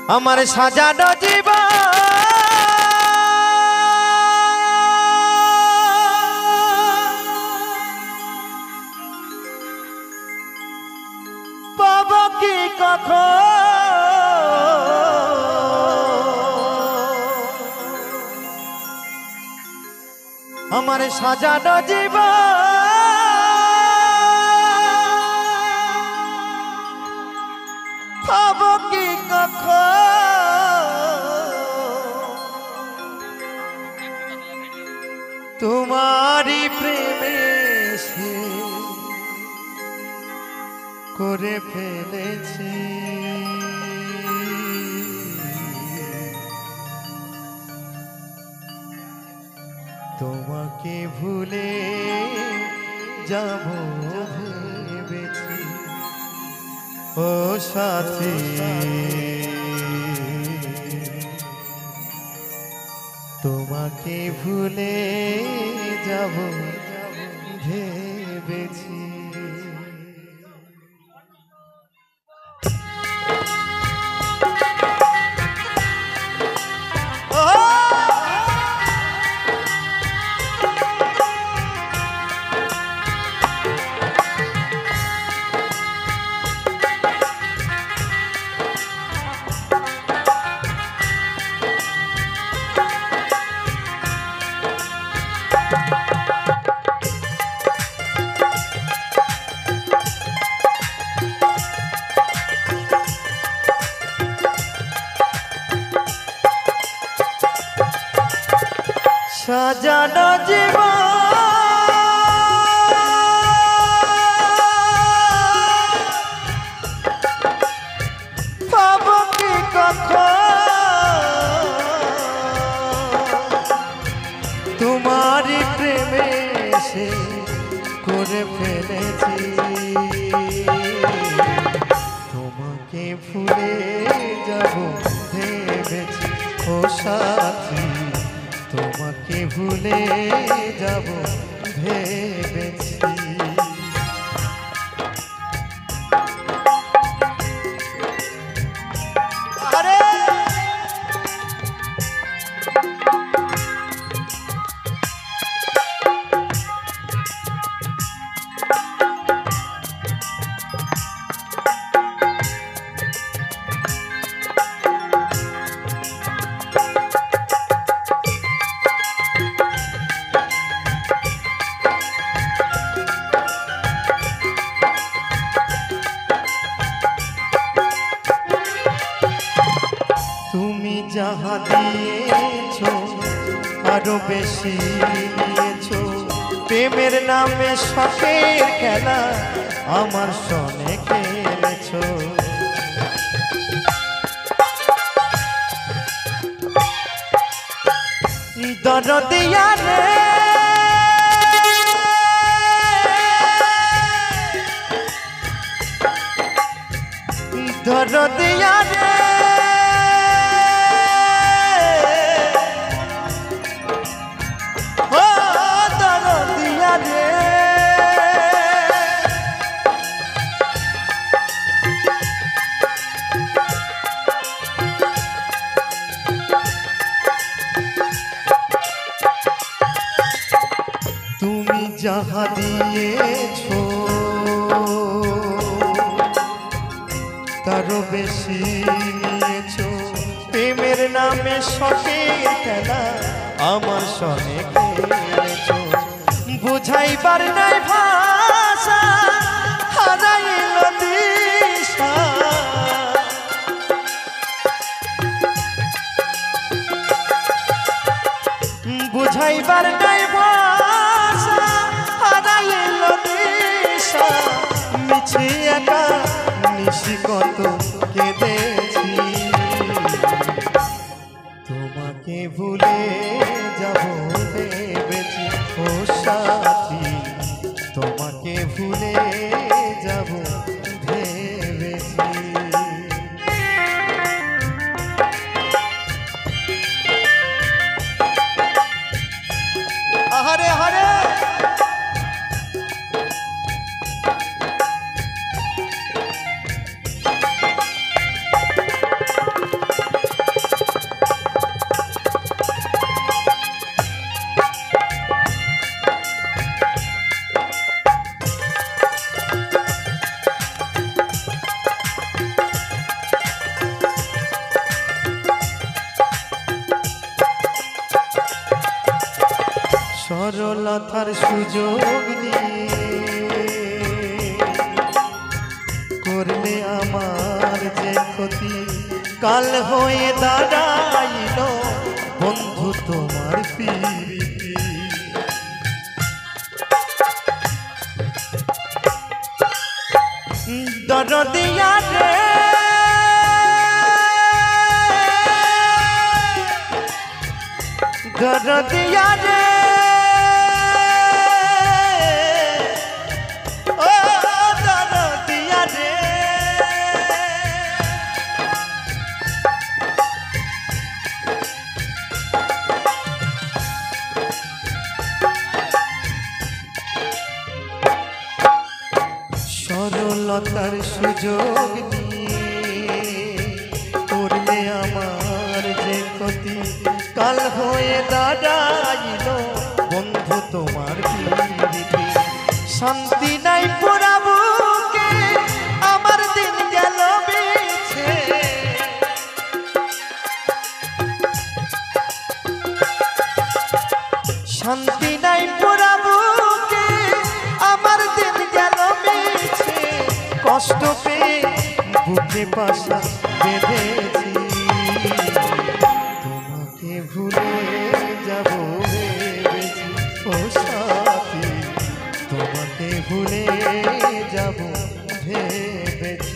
আমার সাজানো জীবন পাব কি কখন আমার সাজানো জীবন পাব কি কখন তোমারি প্রেমে সে করে ফেলেছি তোমাকে ভুলে যাব ভেবেছি ও সাথী তোমাকে ভুলে যাব ভেবেছি সাজানো জীবন পাব কি কখন তোমারি প্রেমে সে করে ফেলেছি তোমাকে ভুলে যাব ভেবেছি ও সাথী তোমাকে ভুলে যাব ভেবেছি আরে তুমি যাহা দিয়েছো আরো বেশি নিয়েছো প্রেমের নামে শখের খেলা আমার সনে খেলেছো দরদিয়া রে দরদিয়া রে তুমি যাহা দিয়েছো তারও বেশি নিয়েছো প্রেমের নামে শখের খেলা আমার সনে খেলেছো বুঝাইবার নাই ভাষা হারাইল দিশা বুঝাইবার নাই ভাষা হারাইল দিশা মিছে একা নিশি কত কেঁদেছি তোমাকে ভুলে যাব ভেবেছি ও সাথী তোমাকে ভুলে যাব ভেবেছি হরে হরে সরলতার সুযোগ নিয়ে করলে আমার যে ক্ষতি, কাল হয়ে দাঁড়াইল বন্ধু তোমার প্রীতি। দরদিয়া রে দরদিয়া রে ও দরদিয়া রে সরলতার সুযোগ নিয়ে করলে আমার যে ক্ষতি, কাল হয়ে দাঁড়াইল বন্ধু তোমার প্রীতি। শান্তি নাই পুরাবুকে আমার দিন গেল বেছে, শান্তি নাই পুরাবুকে আমার দিন গেল বেছে। কষ্ট পেয়ে বুকে পাশা বেঁধেছি, তোমাকে ভুলে যাব ভেবেছি ও সাথী, তোমাকে ভুলে যাব ভেবেছি।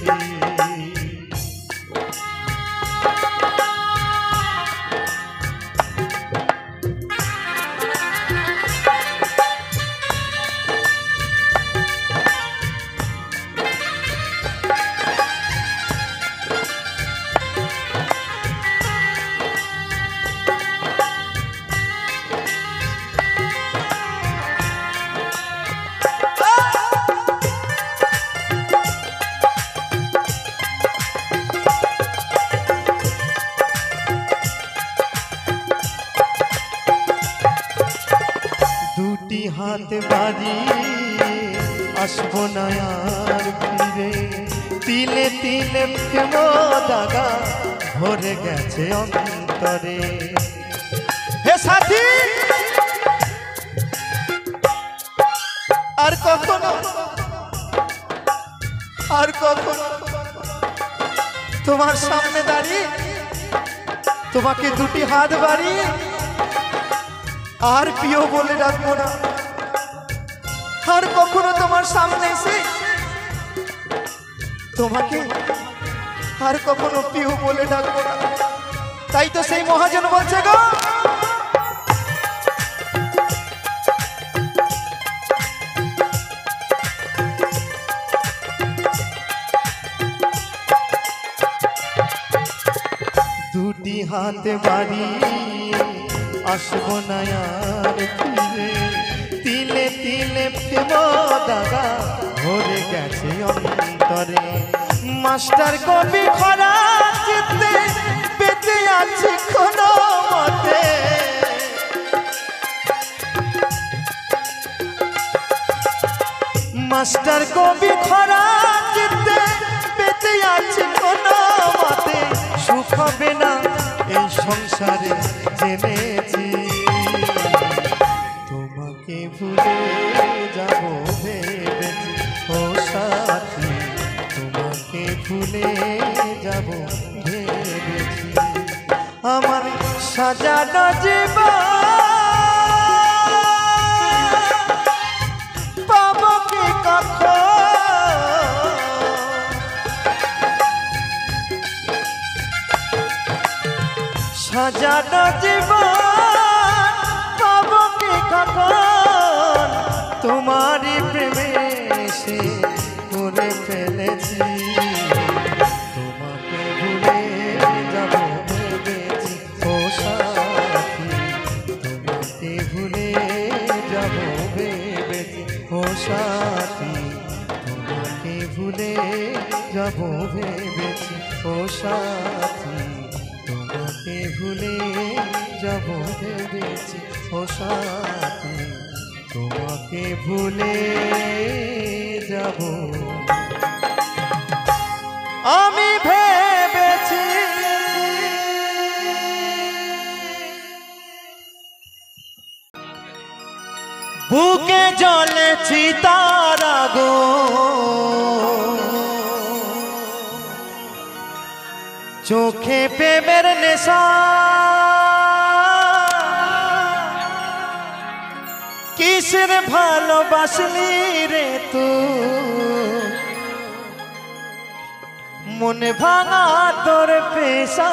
দুটি হাত বাড়িয়ে আসবো না আর ফিরে, তিলে তিলে প্রেম দাগা ভরে গেছে অন্তরে। হে সাথী, আর কখনো তোমার সামনে দাঁড়িয়ে তোমাকে দুটি হাত বাড়িয়ে আর প্রিয় বলে ডাকবো না। আর কখনো তোমার সামনে এসে তোমাকে আর কখনো প্রিয় বলে ডাকবো না। তাই তো সেই মহাজন বলছে গো, দুটি হাত বাড়িয়ে আসবো না আর ফিরে, তিলে তিলে প্রেম দাগা ভরে গেছে অন্তরে। মাস্টার কবি খরা চিত্তে বেঁচে আছে কোনো মতে, মাস্টার কবি খরা চিত্তে বেঁচে আছে কোনো মতে। সুখ হবে না এই সংসারে জেনেছি, তোমাকে ভুলে যাব ভেবেছি ও সাথী, তোমাকে ভুলে যাব ভেবেছি। আমার সাজানো জীবন পাবো কি কখন, সাজানো জীবন পাবো কি কখন, তোমারই প্রেমে সে করে ফেলেছি। তোমাকে ভুলে যাব ভেবেছি ও সাথী, তোমাকে ভুলে যাব ভেবেছি ও সাথী, তোমাকে ভুলে যাব ভেবেছি ও সাথী, তোমাকে ভুলে যাব ভেবেছি ও সাথী, তোমাকে ভুলে যাব আমি ভেবেছি। জলে চিতার আগুন চোখে প্রেমের নেশা কিসের ভালোবাসলি রে তুই মনে ভাঙা তোর পেশা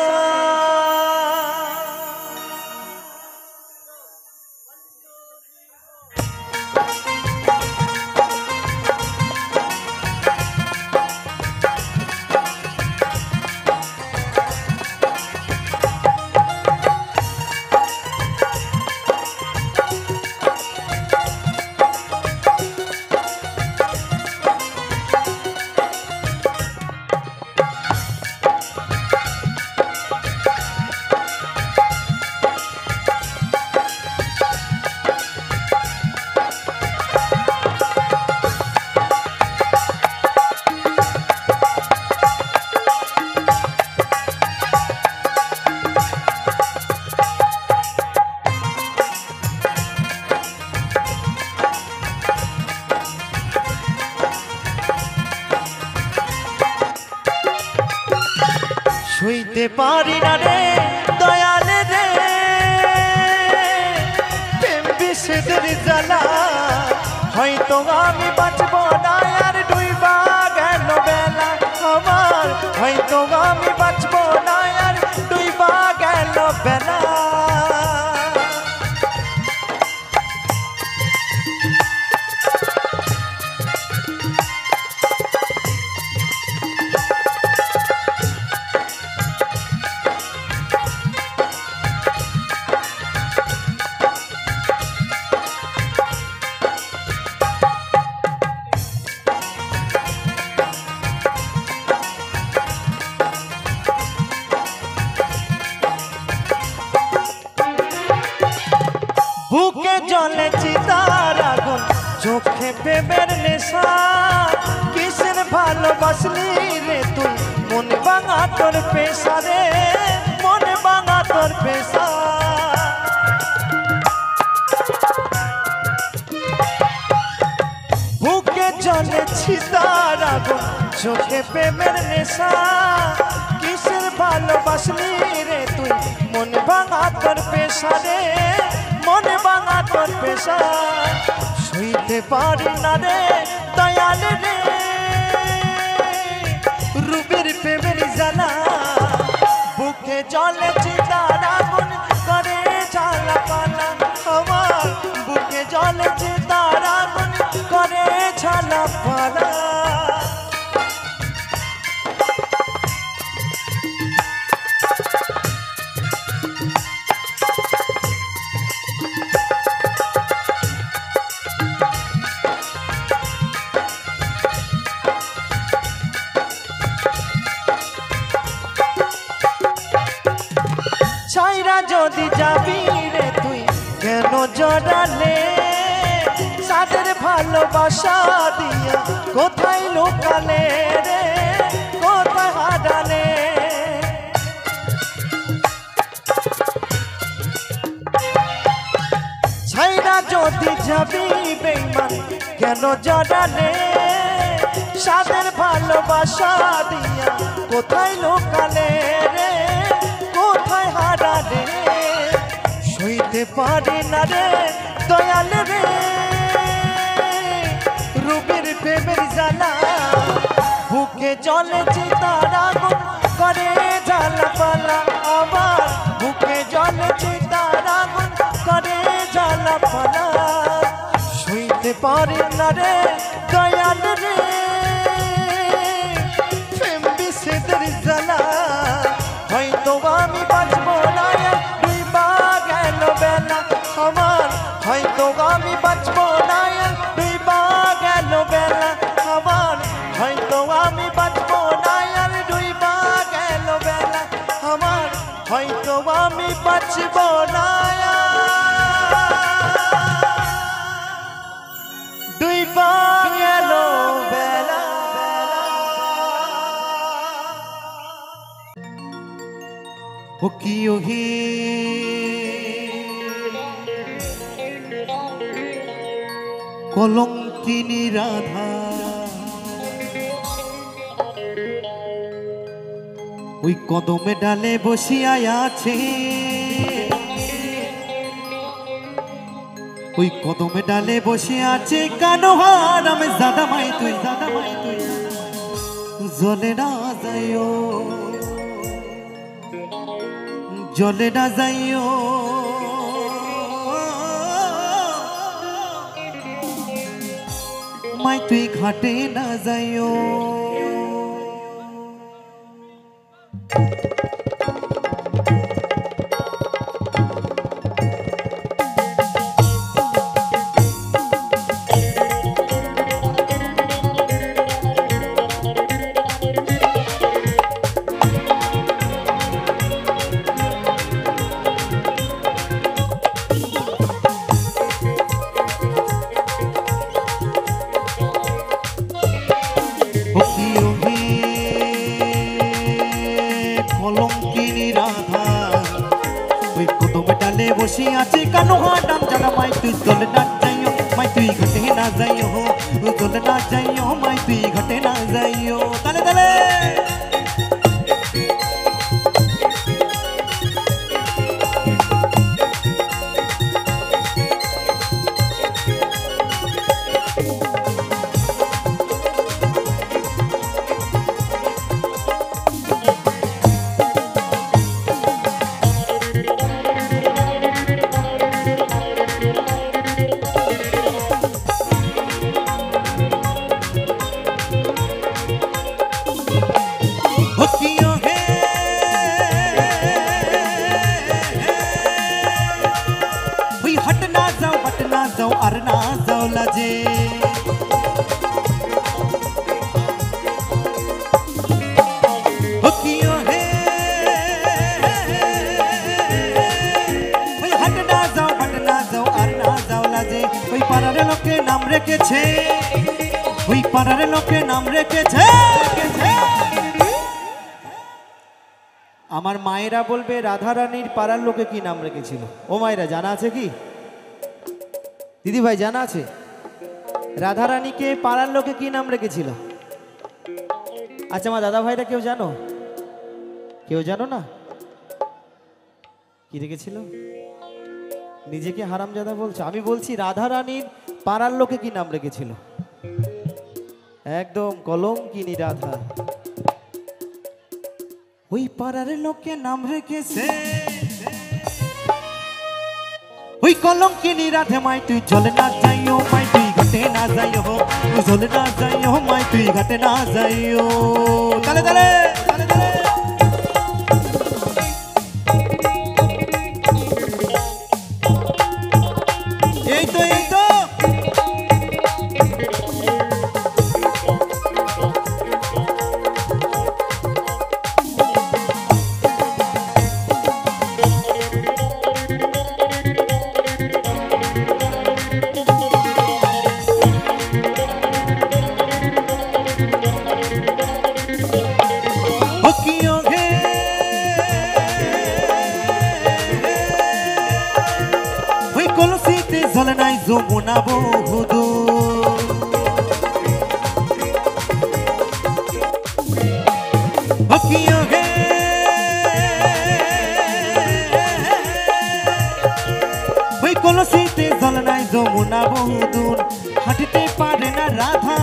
শুইতে পারি না রে দয়ালে রে প্রেম বিষেদের জ্বালা হয়তো আমি বাঁচব না আর ডুইবা গেল বেলা আমার হয়তো আমি বাঁচব না আর ডুইবা গেল বেলা বুকে জলে চিতার আগুন চোখে প্রেমের নেশা কিসের ভালোবাসলি রে তুই মনে ভাঙা তোর পেশা রে মনে ভাঙা তোর পেশা বুকে জলে চিতার আগুন চোখে প্রেমের নেশা কিসের ভালোবাসলি রে তুই মনে ভাঙা তোর পেশা রে মনে ভাঙা তোর পেশা শুইতে পারি না রে দয়াল রে রূপের প্রেমের জ্বালা বুকে জলে চিতার আগুন করে জ্বালা পালা আমার বুকে জলে চিতার আগুন করে জ্বালা পালা ছাইরা যদি যাবি রে তুই কেন জড়ালে সাদের ভালোবাসা দিয়া কোথায় লোকালে রে কোথায় হারালে ছাইরা যদি যাবি বেঈমান কেন জড়ালে সাদের ভালোবাসা দিয়া কোথায় লোকালে রে কোথায় হারালে শুইতে পারি না রে দয়াল রে রূপের প্রেমের জ্বালা বুকে জলে চিতার আগুন করে জ্বালা পালা আমার বুকে জলে চিতার আগুন করে জ্বালা পালা শুইতে পারি না রে দয়াল রে প্রেম বিষেদের জ্বালা হয়তো আমি বাঁচব না ডুইবা গেল বেলা আমার হয়তো আমি বাঁচব না ডুইবা গেল বেলা আমার হয়তো আমি বাঁচব না আর ডুইবা গেল বেলা আমার হয়তো আমি বাঁচব না ডুইবা গেল বেলা ओ कियो ही কলঙ্কিনী রাধা ওই কদমে ডালে বসিয়া আছে, ওই কদমে ডালে বসে আছে কানো হারাম জাদা মাই তুই জলে না যাইও, জলে না যাইও মাই তুই ঘাটে না যাইও। কলঙ্কিনী রাধা ওই কদমে ডালে বসে আছে কানো হারাম জাদা মাই তুই জলে না যাইও, মাই তুই ঘাটে না যাইও, জলে না যাইও মাই তুই ঘাটে না যাইও। তালে তালে আর না যাও লাজে হকিও হে ওই হাট না যাও আর না যাও লাজে। ওই পাড়ার লোকে নাম রেখেছে, ওই পাড়ার লোকে নাম রেখেছে। আমার মায়েরা বলবে রাধারানীর পাড়ার লোকে কি নাম রেখেছিল? ও মায়েরা জানা আছে কি? দিদি ভাই জানা আছে রাধারানীকে পাড়ার লোকে কি নাম রেখেছিল? আচ্ছা আমার দাদা ভাইরা কেউ জানো? কেউ জানো না কি রেখেছিল? নিজেকে হারামজাদা বলছো? আমি বলছি রাধারানীর পাড়ার লোকে কি নাম রেখেছিল? একদম কলঙ্কিনী রাধা ওই পাড়ার লোকে নাম রেখেছে, ওই কলঙ্কিনী রাধে মাই তুই জলে না যাইও, মাই তুই ঘাটে না যাইও, জলে না যাইও মাই তুই ঘাটে না যাইও। তালে তালে তালে তালে এই তো এই তো কলসিতে জলে নাই যমুনা বহুদূর, ওই কলসিতে জলে নাই যমুনা বহুদূর। হাঁটিতে পারে না রাধা,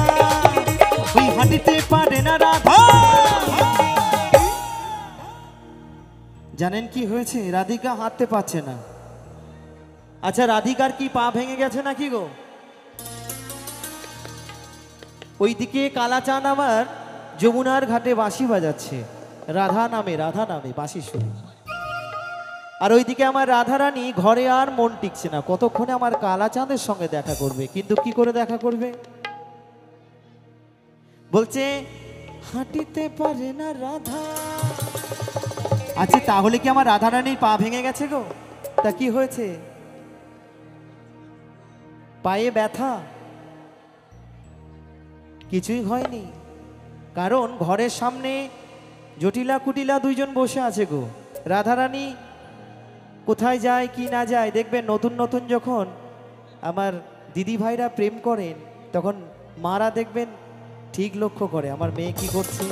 ওই হাঁটিতে পারে না রাধা। জানেন কি হয়েছে? রাধিকা হাঁটতে পারছে না। আচ্ছা রাধিকার কি পা ভেঙে গেছে নাকি গো? ওইদিকে কালাচাঁদ আবার যমুনার ঘাটে বাঁশি বাজাচ্ছে, রাধা নামে বাঁশি শুনে। আর ওইদিকে আমার রাধারানী ঘরে আর মন টিকছে না, কতক্ষণে আমার কালাচাঁদের সঙ্গে দেখা করবে। কিন্তু কি করে দেখা করবে? বলছে হাঁটিতে পারে না রাধা। আচ্ছা তাহলে কি আমার রাধারানীর পা ভেঙে গেছে গো? তা কি হয়েছে? পায়ে ব্যথা? কিছুই হয়নি, কারণ ঘরের সামনে জটিলা কুটিলা দুইজন বসে আছে গো। রাধারানী কোথায় যায় কি না যায় দেখবেন, নতুন নতুন যখন আমার দিদি ভাইরা প্রেম করেন তখন মারা দেখবেন ঠিক লক্ষ্য করে আমার মেয়ে কি করছে,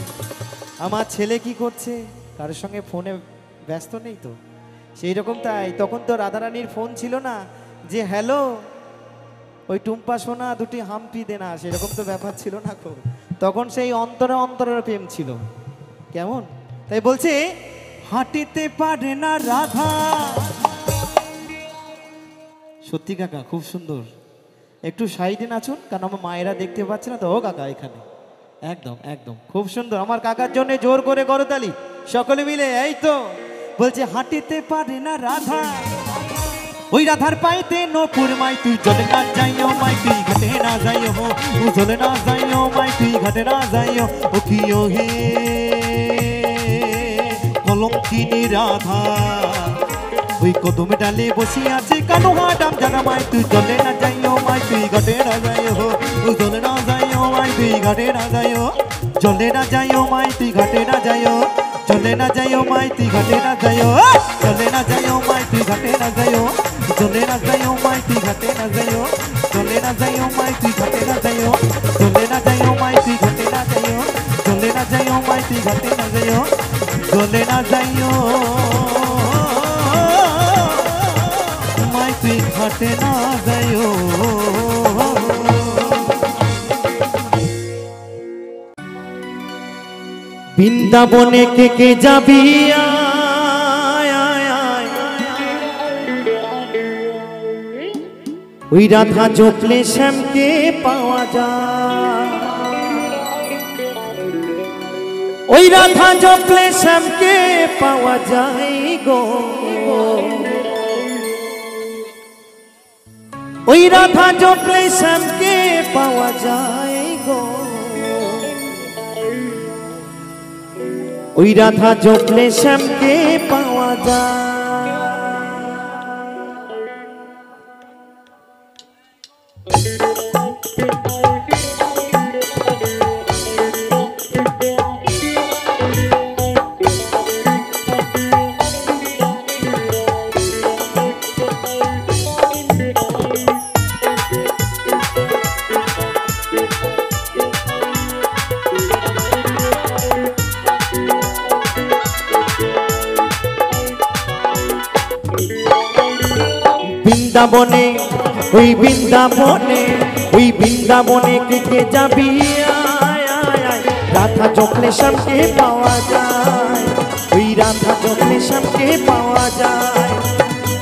আমার ছেলে কি করছে, কারোর সঙ্গে ফোনে ব্যস্ত নেই তো। সেই রকম তাই তখন তো রাধারানীর ফোন ছিল না যে হ্যালো ওই টুম্পা সোনা দুটি হাম্পি দে না, সেরকম তো ব্যাপার ছিল না খুব। তখন সেই অন্তরে অন্তরের প্রেম ছিল। কেমন তাই বলছে হাঁটিতে পারে না রাধা। সত্যি কাকা খুব সুন্দর, একটু সাইডে নাচুন কারণ আমার মায়েরা দেখতে পাচ্ছে না তো। ও কাকা এখানে একদম একদম খুব সুন্দর, আমার কাকার জন্য জোর করে করতালি সকলে মিলে। এই তো বলছে হাঁটিতে পারে না রাধা, ওই রাধার পাইতে নপুর মাই তুই জলে না যাইও মাই তুই ঘাটে না যাইও, ও জলে না যাইও মাই তুই ঘাটে না যাইও, ও কি ও হে কলঙ্কিনী রাধা, ওই কদমে ডালে বসি আছে কানো হাটাম জানা মাই তুই জলে না যাইও মাই তুই ঘাটে না যাইও, ও জলে না যাইও মাই তুই ঘাটে না যাইও, জলে না যাইও মাই তুই ঘাটে না যাইও, চলে না যাইও মাই তুই ঘাটে না যাইও, চলে না যাইও মাই তুই ঘাটে না যাইও, চলে না যাইও মাই তুই ঘাটে না যাইও, চলে না যাইও মাই তুই ঘাটে না যাইও, চলে না যাইও মাই তুই ঘাটে না যাইও, চলে না যাইও মাই তুই ঘাটে না যাইও, চলে না যাইও মাই তুই ঘাটে না যাইও। বৃন্দাবনে কে কে যাবি ওই রাধা জপলে শ্যামকে পাওয়া যায়, ওই রাধা জপলে শ্যামকে পাওয়া যায় গো, ওই রাধা জপলে শ্যামকে পাওয়া যায় গো, ওই রাধা জপলে শ্যামকে পাওয়া যায়। বৃন্দাবনে ওই বৃন্দাবনে ওই বৃন্দাবনে কে কে যাবি রাধা জপলে শ্যামকে পাওয়া যায়, ওই রাধা জপলে শ্যামকে পাওয়া যায়,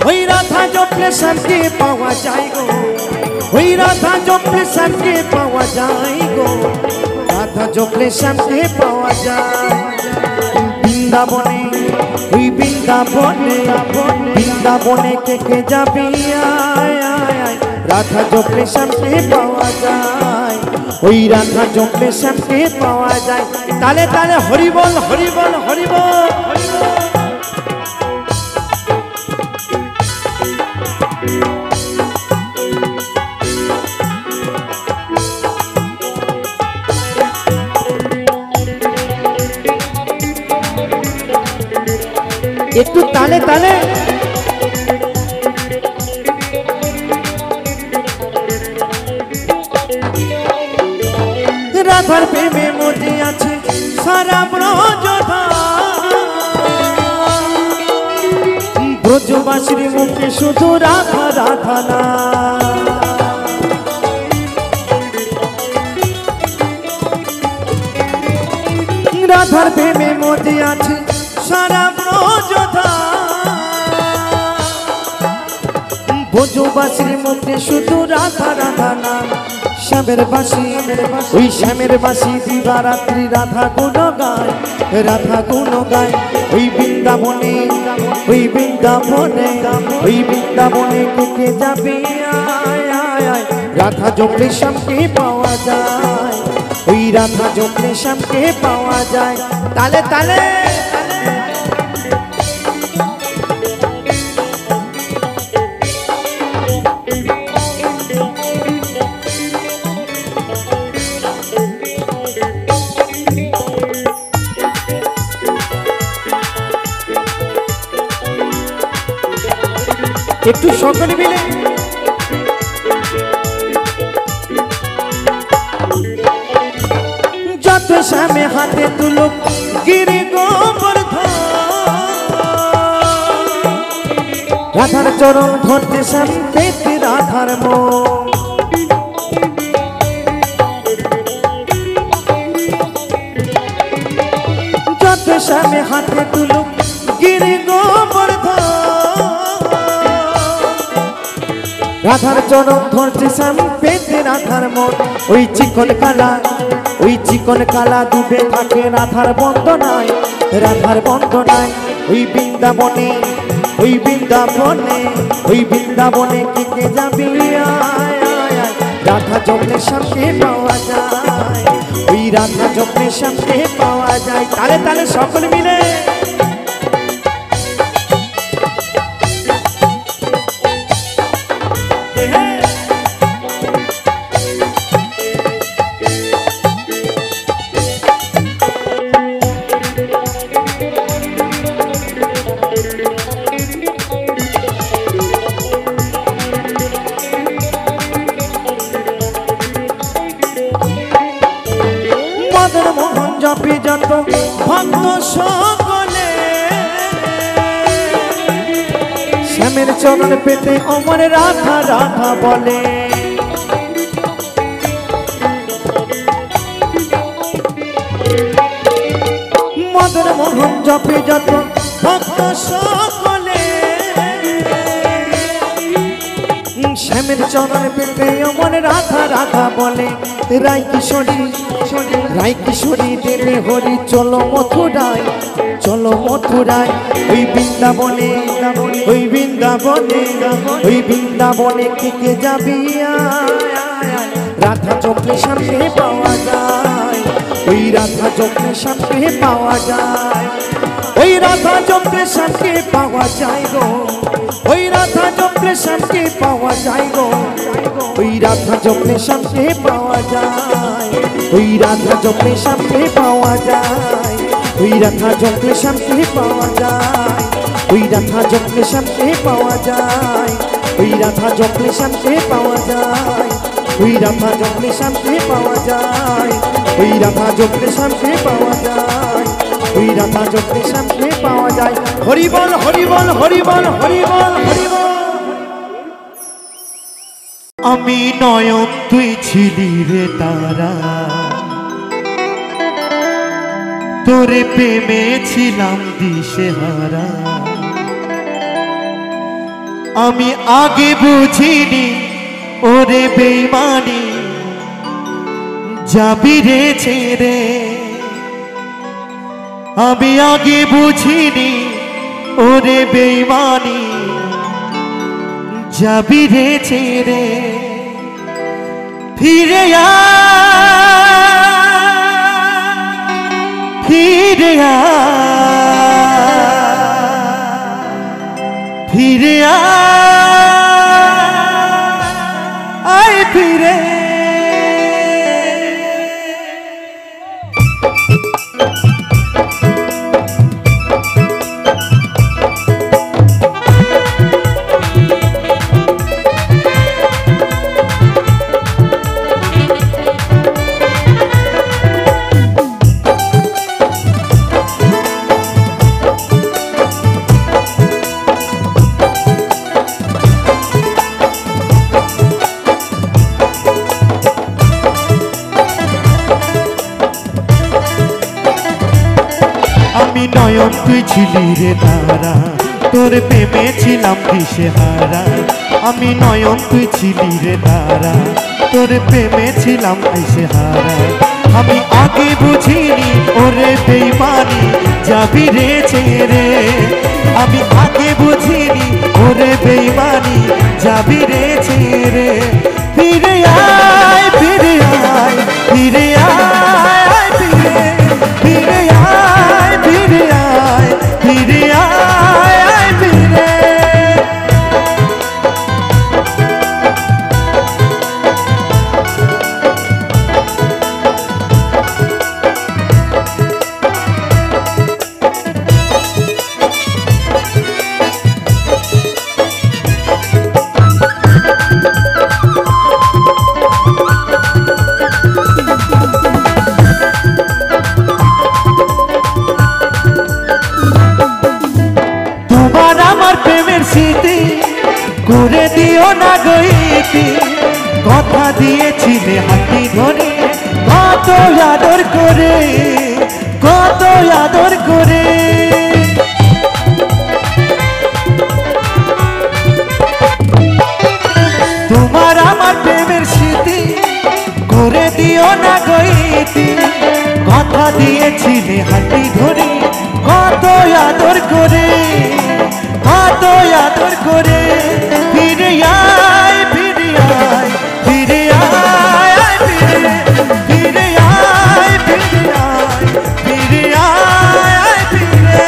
ওই রাধা জপলে শ্যামকে পাওয়া যায় গো, ওই রাধা জপলে শ্যামকে পাওয়া যায় গো, রাধা জপলে শ্যামকে পাওয়া যায়। বৃন্দাবনে ওই বৃন্দাবনে বৃন্দাবনে কে কে যাবি রাধা জপলে শ্যামকে পাওয়া যায়, ওই রাধা জপলে শ্যামকে পাওয়া যায়। তালে তালে হরি বল হরি বল হরি বল। একটু তালে তালে রাধার প্রেমে মজি আছে সারা ব্রজবাসীর মুখে শুধু রাধা রাধা না, রাধার প্রেমে মজি আছে সারা ব্রজবাসীর মুখে শুধু রাধা রাধা না, শ্যামের বাসি ওই শ্যামের বাসি দিবারাত্রি রাধা গুণ গায়, রাধা গুণ গায়। ওই বৃন্দাবনে ওই বৃন্দাবনে ওই বৃন্দাবনে কে কে যাবে রাধা জপলে শ্যামকে পাওয়া যায়, ওই রাধা জপলে শ্যামকে পাওয়া যায়। তালে তালে একটু সকলে মিলে যত শ্যামে হাতে তুলুক গিরি গোবর্ধন রাধার চরণ ধরতে শ্যাম পেতে রাধার মন যত শ্যামে হাতে তুলুক গিরি গোবর্ধন রাধার চরণ ধরতে শ্যাম পেতে রাধার মন ওই চিকন কালা ডুবে থাকে রাধার বন্দনায় ওই বৃন্দাবনে কে কে যাবি রাধা জপলে শ্যামকে পাওয়া যায় ওই রাধা জপলে শ্যামকে পাওয়া যায় তালে তালে সকল মিলে জপে যত ভক্ত সকলে শ্যামের চরণ পেতে অমর রাধা রাধা বলে মদন মোহন জপে যত ভক্ত সকলে শ্যামের চরণ পেতে অমর রাধা রাধা বলে রাই কিশোরী দেবে হরি চলো মথুরায় ওই বৃন্দাবনে কে যাবি রাধা জপলে শ্যামকে পাওয়া যায় ওই রাধা জপলে শ্যামকে পাওয়া যায় ওই রাধা জপলে শ্যামকে পাওয়া যায় গো ওই রাধা জপলে শ্যামকে পাওয়া যায় গো ওই রাধা জপলে শ্যামকে পাওয়া যায় ওই রাধা জপলে শ্যামকে পাওয়া যায় ওই রাধা জপলে শ্যামকে পাওয়া যায় ওই রাধা জপলে শ্যামকে পাওয়া যায় ওই রাধা জপলে শ্যামকে পাওয়া যায় ওই রাধা জপলে শ্যামকে পাওয়া যায় ওই রাধা জপলে শ্যামকে পাওয়া যায় ওই রাধা জপলে শ্যামকে পাওয়া যায় হরি বল হরি বল হরি বল হরি বল হরি বল আমি নয়ন তুই ছিলি রে তারা তোরে প্রেমে ছিলাম দিশেহারা আমি আগে বুঝিনি ওরে বেঈমানি যাবি রে ছেড়ে আমি আগে বুঝিনি ওরে বেঈমানি যাবি রে ছেড়ে ফিরে আয় ফিরে নয়ন তুই ছিলি রে তারা তোর প্রেমে ছিলাম দিশেহারা আমি নয়ন তুই ছিলি রে তারা তোর প্রেমে ছিলাম দিশেহারা আমি আগে বুঝিনি ওরে বেঈমানি যাবি রে ছেড়ে আমি আগে বুঝিনি ওরে বেঈমানি যাবি রে ছেড়ে ফিরে আয় ফিরে আয় ফিরে আয় ফিরে ফিরে আয় ফিরে আয় ফিরে আয় ফিরে দিয়েছিলে হাতি ধরে কত আদর করে কত আদর করে তোমার আমার প্রেমের স্মৃতি করে দিও না গইতি কথা দিয়েছিলে হাতি ধরে কত আদর করে কত আদর করে ফিরে আয় ফিরে আয় ফিরে আয় ফিরে আয় ফিরে আয় ফিরে আয় ফিরে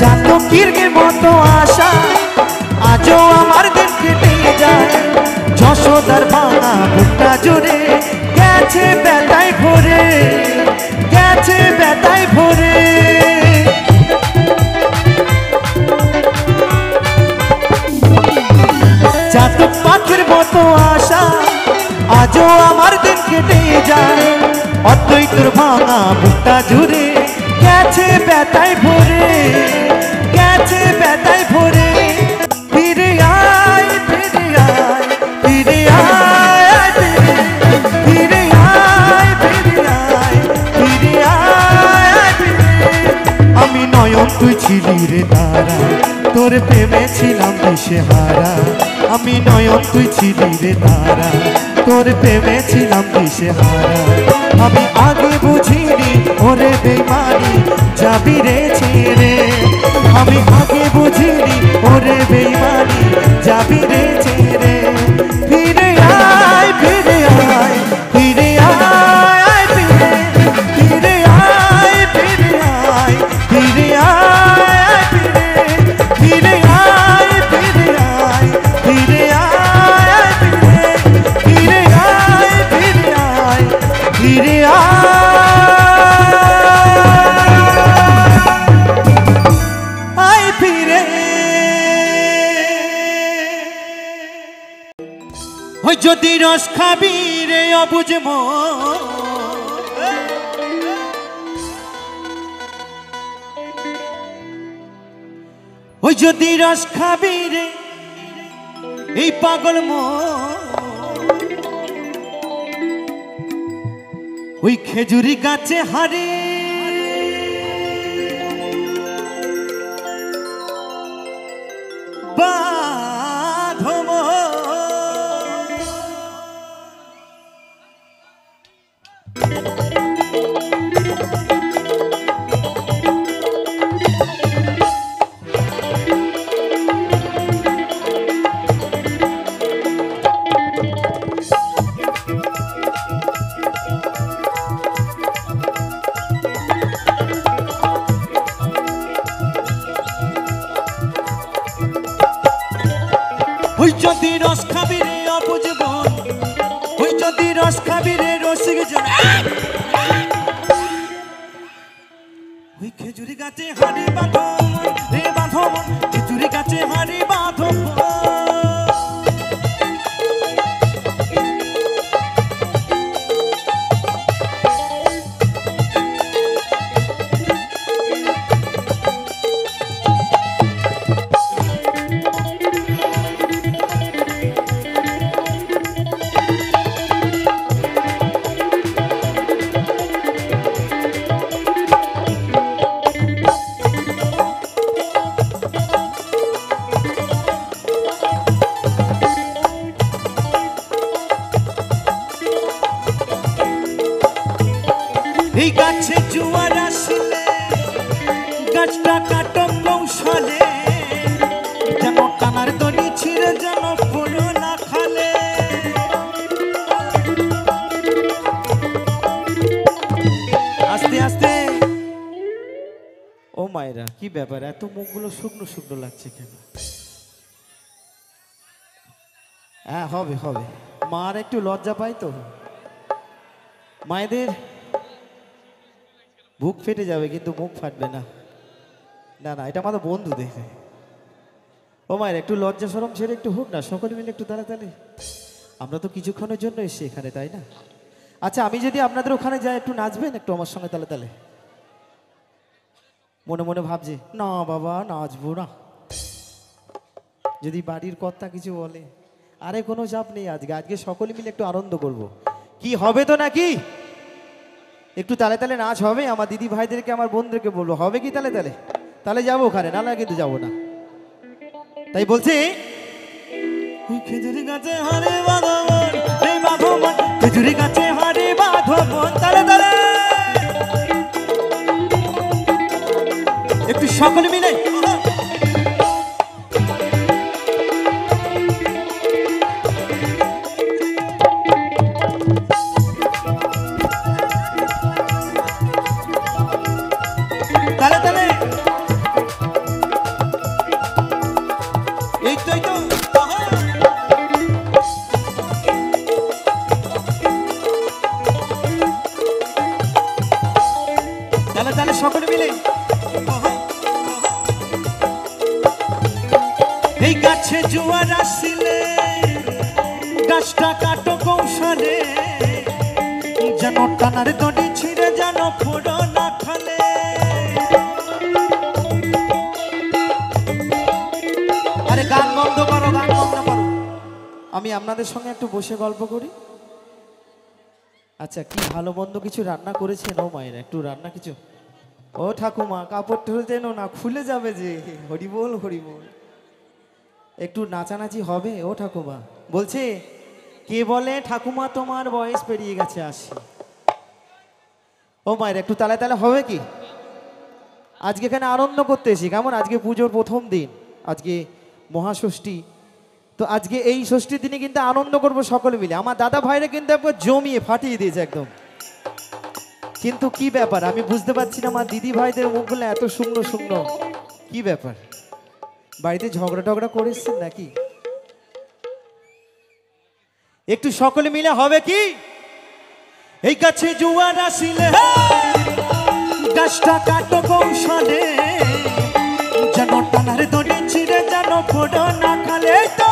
চাতকের মতো আশা আজও আমার দিন কেটে যায় যশোদার ভাঙা বুকটা জুড়ে গেছে ব্যথায় ভরে গেছে ব্যথায় ভরে চাতক পাখির মতো আশা আজও আমার দিন কেটে যায় অদ্বৈতর ভাঙা বুকটা জুড়ে গেছে ব্যথায় ভরে গেছে ব্যথায় ভরে ফিরে আয় ফিরে আয় ফিরে আয় ফিরে আয় ফিরে আয় ফিরে আয় আমি নয়ন তুই ছিলি রে তারা তোর প্রেমে ছিলাম দিশেহারা আমি নয়ন তুই ছিলি রে তারা তোর প্রেমে ছিলাম দিশেহারা আমি আগে বুঝিনি ওরে বেমানি যাবি রে ছেড়ে আমি আগে বুঝিনি ওরে বেমানি যাবি রে ছেড়ে ফিরে আয় ফিরে আয় ফিরে আয় ফিরে ফিরে আয় ফিরে আয় ফিরে আয় ফিরে আয় ফিরে আয় ফিরে আয় ফিরে আয় ফিরে আয় ফিরে আয় ওই যদি রস খাবি রে অবুঝ ওই যদি রস খাবি রে এই পাগল ওই খেজুরি গাছে হারে বাঁধব ওই যদি রস খাবি রে অবুঝ ওই যদি রস খাবি রে রসিক জন ওই খেজুরি গাছে হাড়ি বাঁধো রে বাঁধো খেজুরি গাছে হাড়ি বাঁধো এই গাছে জুয়ার আসলে গাছটা কাটো কৌশলে যেন টানার দড়ি ছিঁড়ে যেন ফুলো না খালে আস্তে আস্তে ও মায়েরা কি ব্যাপার এত মুখগুলো শুকনো শুকনো লাগছে কেন হ্যাঁ হবে হবে মার একটু লজ্জা পাই তো, মায়েদের বুক ফেটে যাবে কিন্তু মুখ ফাটবে না। না না, এটা আমাদের বন্ধু দেখে। ও মায়ের একটু লজ্জা সরম ছেড়ে একটু হোক না, সকলে মিলে একটু তাড়াতাড়ি। আমরা তো কিছুক্ষণের জন্য এসেছি এখানে, তাই না? আচ্ছা, আমি যদি আপনাদের ওখানে যাই একটু নাচবেন একটু আমার সঙ্গে? তাহলে তাহলে মনে মনে ভাবছি না বাবা নাচবো না, যদি বাড়ির কর্তা কিছু বলে। আরে কোনো চাপ নেই, আজকে আজকে সকলে মিলে একটু আনন্দ করব। কি হবে তো নাকি? একটু তালে তালে নাচ হবে। আমার দিদি ভাইদেরকে আমার বোনদেরকে বলবো, হবে কি তালে তালে? তাহলে যাবো ওখানে, না না কিন্তু যাবো না। তাই বলছি, খেজুরি গাছে হারে বাঁধবন, এই বাঁধবন, খেজুরি গাছে হারে বাঁধবন, তালে তালে একটু সকলে মিলে। তালে তালে এই তো এই তো, তালে তালে সকলে মিলে। এই গাছে জোয়ার আসিলে গাছটা কাটো কৌশলে, যেন টানার দড়ি ছিঁড়ে যেন ফোড়ো না খালে। আরে গান বন্ধ করো, গান বন্ধ করো, আমি আপনাদের সঙ্গে একটু বসে গল্প করি। আচ্ছা, কি ভালো মন্দ কিছু রান্না করেছেন ও মায়ের? একটু রান্না কিছু। ও ঠাকুমা, কাপড় ঠেলতেন না, খুলে যাবে যে। হরিবোল হরিবোল। একটু নাচানাচি হবে ও ঠাকুমা? বলছে কে বলে ঠাকুমা তোমার বয়স পেরিয়ে গেছে 80। ও মায়ের একটু তালে তালে হবে কি? আজকে এখানে আনন্দ করতে এসি, কেমন? আজকে পুজোর প্রথম দিন, আজকে মহাষষ্ঠী। তো আজকে এই ষষ্ঠীর দিনে কিন্তু আনন্দ করবো সকলে মিলে। আমার দাদা ভাইরা কিন্তু একবার জমিয়ে ফাটিয়ে দিয়েছে একদম। কিন্তু কি ব্যাপার আমি বুঝতে পারছি না, আমার দিদি ভাইদের মুখগুলো এত শুকনো শুকনো, কি ব্যাপার? বাড়িতে ঝগড়া টগড়া করে এসছেন নাকি? একটু সকলে মিলে হবে কি? এই গাছে জোয়ার আসিলে গাছটা কাটো কৌশলে, যেন টানার দড়ি ছিঁড়ে যেন ফোড়ো না খালে। তো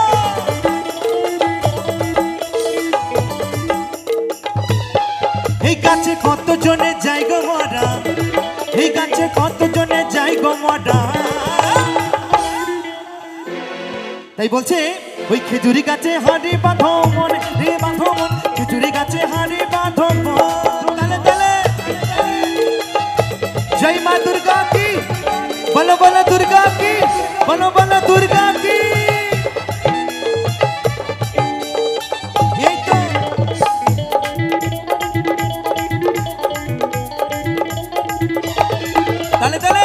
এই গাছে কত জনে যাই গো মরা, এই গাছে কত জনে যাই গো মরা। তাই বলছে ওই খেজুরি গাছে হাড়ি বাঁধো মন রে বাঁধো মন, খেজুরি গাছে হাড়ি বাঁধো মন। তালে তালে জয় মা দুর্গা কি, বলো বলো দুর্গা কি, বলো বলো দুর্গা কি। এই তো তালে তালে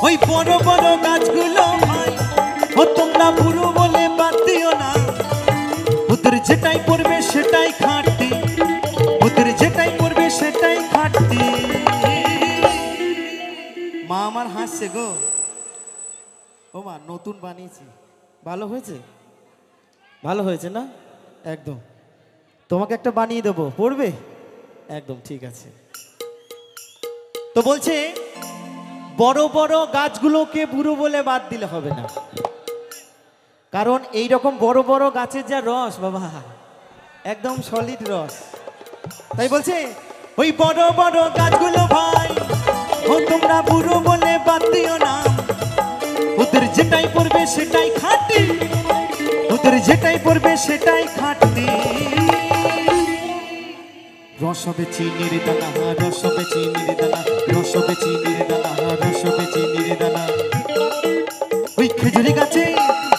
ওই বড় বড় গাছগুলো ভাই ও তোমরা বুড়ো বলে বাদ দিও না, ওদের যেটাই পড়বে সেটাই খাটতি, ওদের যেটাই পড়বে সেটাই খাটতি। মা আমার হাসছে গো। ও মা, নতুন বানিয়েছি, ভালো হয়েছে? ভালো হয়েছে না? একদম। তোমাকে একটা বানিয়ে দেবো, পড়বে? একদম ঠিক আছে। তো বলছে বড় বড় গাছগুলোকে বুড়ো বলে বাদ দিলে হবে না, কারণ এই রকম বড় বড় গাছের যা রস বাবা, একদম সলিড রস। তাই বলছে ওই বড় বড় গাছগুলো ভাই ও তোমরা বুড়ো বলে বাদ দিও না, ওদের যেটাই পড়বে সেটাই খাটতি, ওদের যেটাই পড়বে সেটাই খাটতি। রস হবে চিনির দানা, রস হবে চিনির দানা, রস হবে চিনির দানা, রস হবে চিনির দানা। ওই খেজুরি গাছে,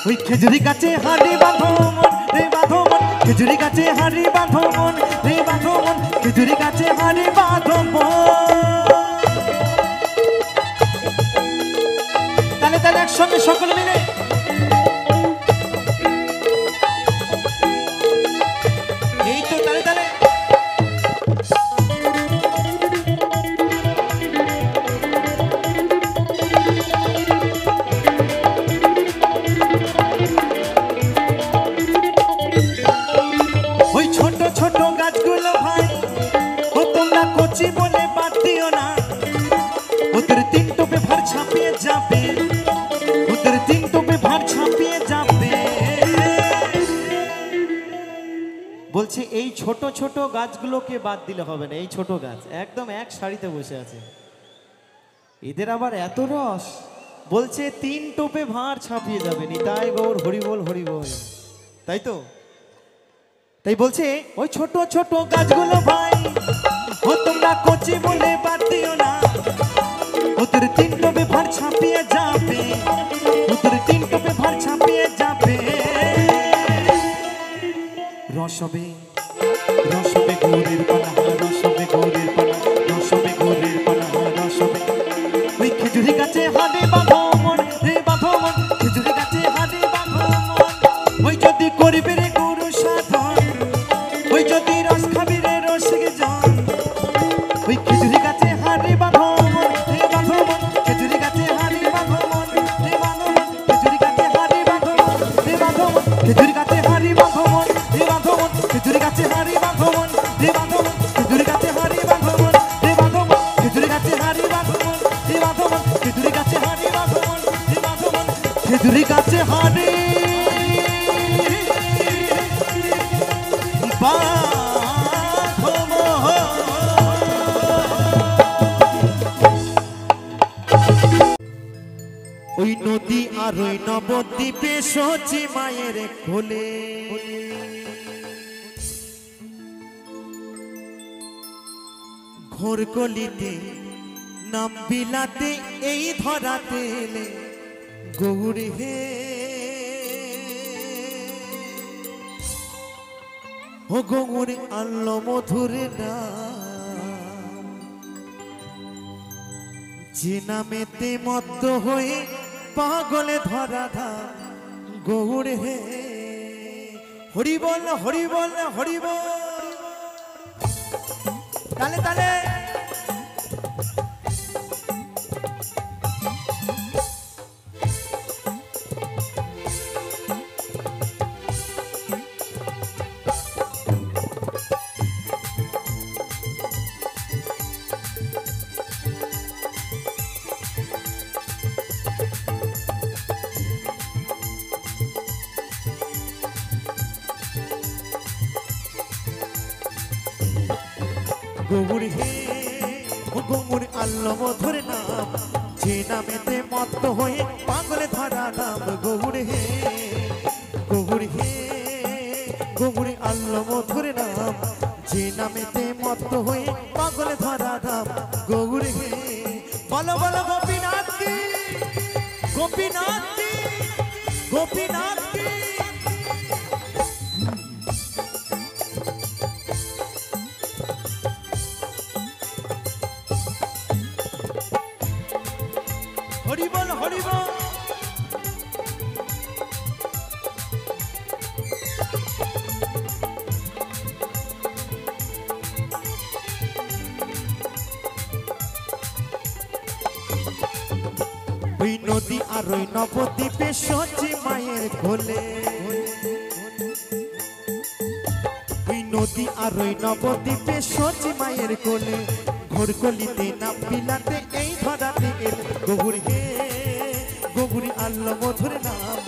ওই খেজুরি গাছে হাড়ি বাঁধো মন রে বাঁধো মন, খেজুরি গাছে হাড়ি বাঁধো মন রে বাঁধো মন, খেজুরি গাছে হাড়ি বাঁধো মন। তাহলে তাহলে একসঙ্গে সকলে মিলে ছাপিয়ে যাবে, ওদের তিন টোপে ভার ছাপিয়ে যাবে। বলছে এই ছোট ছোট গাছগুলোকে বাদ দিলে হবে না, এই ছোট গাছ একদম এক সারিতে বসে আছে, এদের আবার এত রস। বলছে তিন টোপে ভাঁড় ছাপিয়ে যাবে, নিতাই গৌর হরিবোল হরিবোল, তাই তো? তাই বলছে ওই ছোট ছোট গাছগুলো ভাই ও তোমরা কচি বলে বাদ দিও না, ওদের তিন টোপে ভাঁড় ছাপিয়ে যাবে, ওদের তিন টোপে ভাঁড় ছাপিয়ে যাবে। রসবে রসবে গৌরের পানা, রসবে গৌরের পানা, রসবে গৌরের পানা, রসবে। ওই খেজুরি গাছে হাড়ে বাঁধো মন রে বাঁধো মন, খেজুরি গাছে হাড়ে বাঁধো মন। ওই যদি করবে রে গুরু সাধন, ওই যদি রস খাবি রে রসিক জন। ওই খেজুরি গাছে হাড়ে বাঁধো মন রে বাঁধো মন, খেজুরি গাছে হাড়ে বাঁধো মন রে বাঁধো মন, খেজুরি গাছে হাড়ে বাঁধো মন রে বাঁধো মন, খেজুরি গাছে হাড়ে বাঁধো মন রে বাঁধো মন, খেজুরি গাছে হাড়ে বাঁধো মন রে বাঁধো মন, খেজুরি গাছে হাড়ে বাঁধো মন রে বাঁধো মন, খেজুরি গাছে হাড়ে বাঁধো মন রে বাঁধো মন, খেজুরি গাছে হাড়ে বাঁধো মন রে বাঁধো মন, খেজুরি গাছে হাড়ে ওই নদী আর ওই নবদ্বীপে সচি মায়ের কোলে, ঘোর কলিতে নাম বিলাতে এই ধরাতে এলে গৌর হে। ও গৌর আনলো মধুর নাম, যে নামেতে মত্ত হয়ে পাগলে ধরা ধাম গৌর হে। হরি বল হরি বল হরি বল, তালে তালে। গৌর হে ও গৌর আল্লাহ মধুর নাম, যে নামেতে মত্ত হয়ে পাগলে ধরা নাম গৌর হে। গৌর হে গৌর আল্লাহ মধুর নাম, যে নামেতে মত্ত হয়ে পাগলে ধরা নাম গৌর হে। বলো বলো গোপীনাথ কি, গোপীনাথ কি, গোপীনাথ কি। হরি বল হরি বল। ওই নদী আর ওই নবদ্বীপে সচি মায়ের কোলে, ওই নদী আর ওই নবদ্বীপে সচি মায়ের কোলে, ঘোর কলিতে নাম বিলাতে এই ধরাতে এলে গৌর হে। গৌরী আল্লাহ মধুর নাম,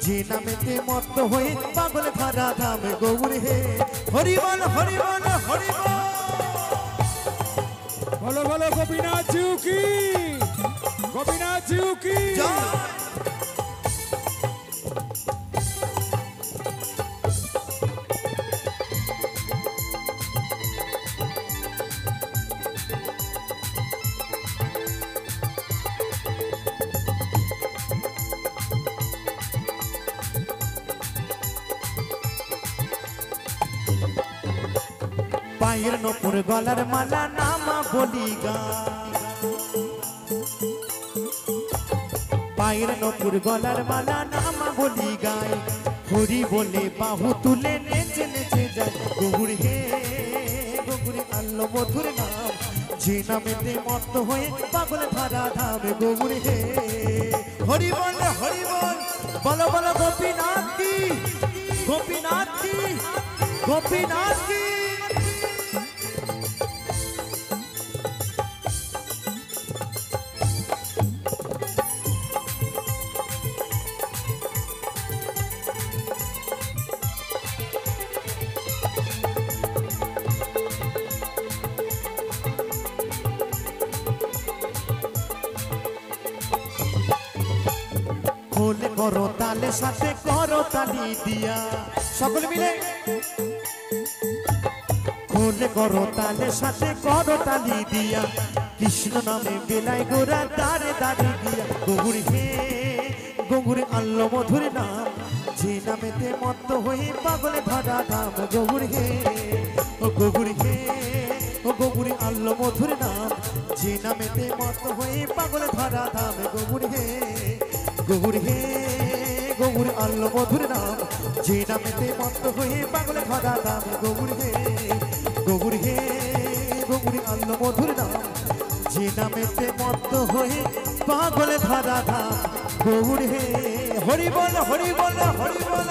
যে নামেতে মত্ত হয়ে পাগল ধরা ধাম গৌর হে। হরি বল হরি বল হরি বল। বলো বলো গোপীনাথ জি কি, গোপীনাথ জি কি। পায়ের নপুর গলার মালা নামা বলি গা, পায়ের নপুর গলার মালা নামা বলি গায়, হরি বলে বাহু তুলে নেচে নেচে যায় গৌর হে। গৌর আল্লাহ মধুর নাম, যে নামেতে মত্ত হয়ে পাগল ধরা ধাম গৌর হে। হরি বল হরি বল। বলো বলো গোপীনাথ কি, গোপীনাথ কি, গোপীনাথ কি। খোলে করো তালে সাথে করো তালি দিয়া সকলে মিলে খোলে করো তালে সাথে করো তালি দিয়া কৃষ্ণ নামে বেলায় গোরা দাঁড়ে দাঁড়িয়ে দিয়া গৌরী হে গৌরী আল্লো মধুর নাম যে নামেতে মত্ত হয়ে পাগলে ধরা ধাম গৌরী হে ও গৌরী হে ও গৌরী আল্লো মধুর নাম যে নামেতে মত্ত হয়ে পাগলে ধরা ধাম গৌরী হে গৌরী হে গৌরী আল্লো মধুর নাম যে নামেতে মত্ত হয়ে পাগলে ধরা ধাম গৌরী হে গৌরী হে গৌরী আল্লো মধুর নাম যে নামেতে মত্ত হয়ে পাগলে ধরা ধাম গৌরী হে হরি বল হরি বল হরি বল